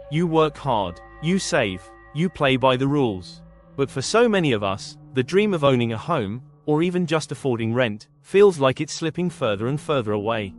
You work hard, you save, you play by the rules. But for so many of us, the dream of owning a home, or even just affording rent, feels like it's slipping further and further away.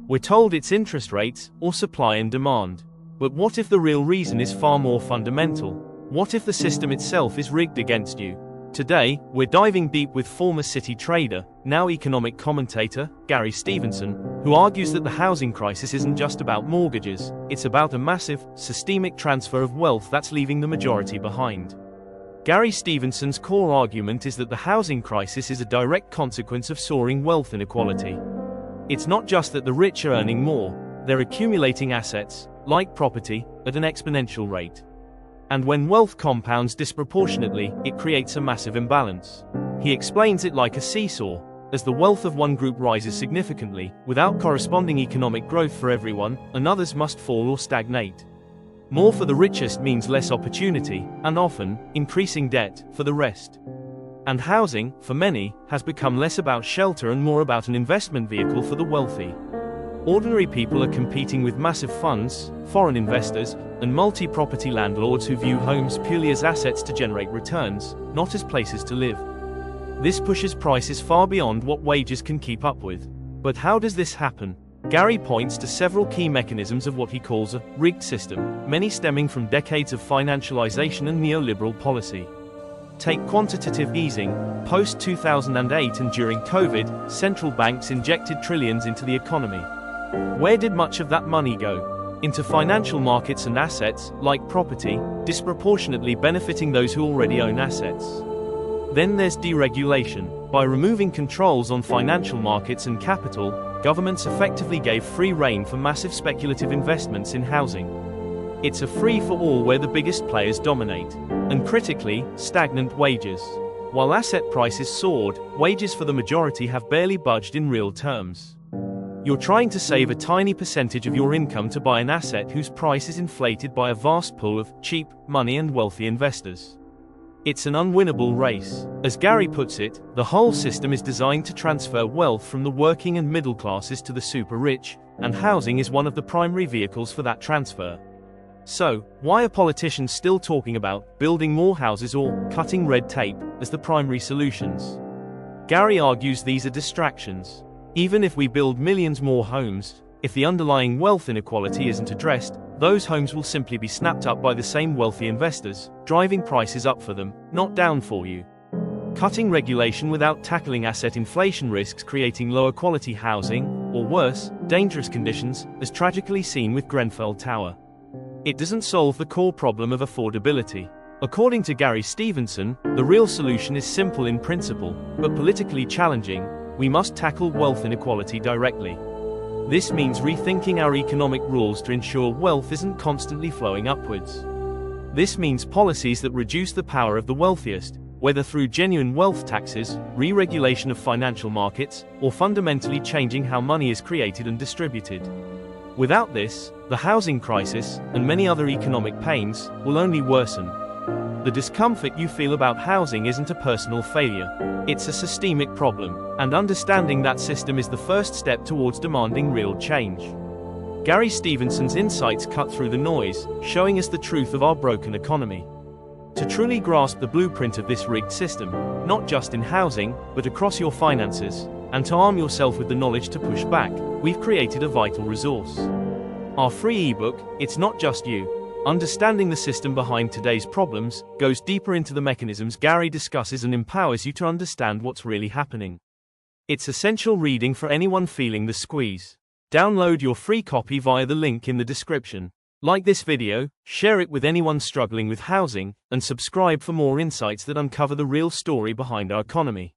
We're told it's interest rates, or supply and demand. But what if the real reason is far more fundamental? What if the system itself is rigged against you? Today, we're diving deep with former Citi trader, now economic commentator, Gary Stevenson, who argues that the housing crisis isn't just about mortgages, it's about a massive, systemic transfer of wealth that's leaving the majority behind. Gary Stevenson's core argument is that the housing crisis is a direct consequence of soaring wealth inequality. It's not just that the rich are earning more, they're accumulating assets, like property, at an exponential rate. And when wealth compounds disproportionately, it creates a massive imbalance. He explains it like a seesaw. As the wealth of one group rises significantly, without corresponding economic growth for everyone, another's must fall or stagnate. More for the richest means less opportunity, and often, increasing debt, for the rest. And housing, for many, has become less about shelter and more about an investment vehicle for the wealthy. Ordinary people are competing with massive funds, foreign investors, and multi-property landlords who view homes purely as assets to generate returns, not as places to live. This pushes prices far beyond what wages can keep up with. But how does this happen? Gary points to several key mechanisms of what he calls a rigged system, many stemming from decades of financialization and neoliberal policy. Take quantitative easing. Post-2008 and during COVID, central banks injected trillions into the economy. Where did much of that money go? Into financial markets and assets, like property, disproportionately benefiting those who already own assets. Then there's deregulation. By removing controls on financial markets and capital, governments effectively gave free rein for massive speculative investments in housing. It's a free-for-all where the biggest players dominate. And critically, stagnant wages. While asset prices soared, wages for the majority have barely budged in real terms. You're trying to save a tiny percentage of your income to buy an asset whose price is inflated by a vast pool of cheap money and wealthy investors. It's an unwinnable race. As Gary puts it, the whole system is designed to transfer wealth from the working and middle classes to the super rich, and housing is one of the primary vehicles for that transfer. So, why are politicians still talking about building more houses or cutting red tape as the primary solutions? Gary argues these are distractions. Even if we build millions more homes, if the underlying wealth inequality isn't addressed, those homes will simply be snapped up by the same wealthy investors, driving prices up for them, not down for you. Cutting regulation without tackling asset inflation risks creating lower quality housing, or worse, dangerous conditions, as tragically seen with Grenfell Tower. It doesn't solve the core problem of affordability. According to Gary Stevenson, the real solution is simple in principle, but politically challenging. We must tackle wealth inequality directly. This means rethinking our economic rules to ensure wealth isn't constantly flowing upwards. This means policies that reduce the power of the wealthiest, whether through genuine wealth taxes, re-regulation of financial markets, or fundamentally changing how money is created and distributed. Without this, the housing crisis, and many other economic pains, will only worsen. The discomfort you feel about housing isn't a personal failure. It's a systemic problem, and understanding that system is the first step towards demanding real change. Gary Stevenson's insights cut through the noise, showing us the truth of our broken economy. To truly grasp the blueprint of this rigged system, not just in housing, but across your finances, and to arm yourself with the knowledge to push back, we've created a vital resource. Our free ebook, It's Not Just You. Understanding the system behind today's problems goes deeper into the mechanisms Gary discusses and empowers you to understand what's really happening. It's essential reading for anyone feeling the squeeze. Download your free copy via the link in the description. Like this video, share it with anyone struggling with housing, and subscribe for more insights that uncover the real story behind our economy.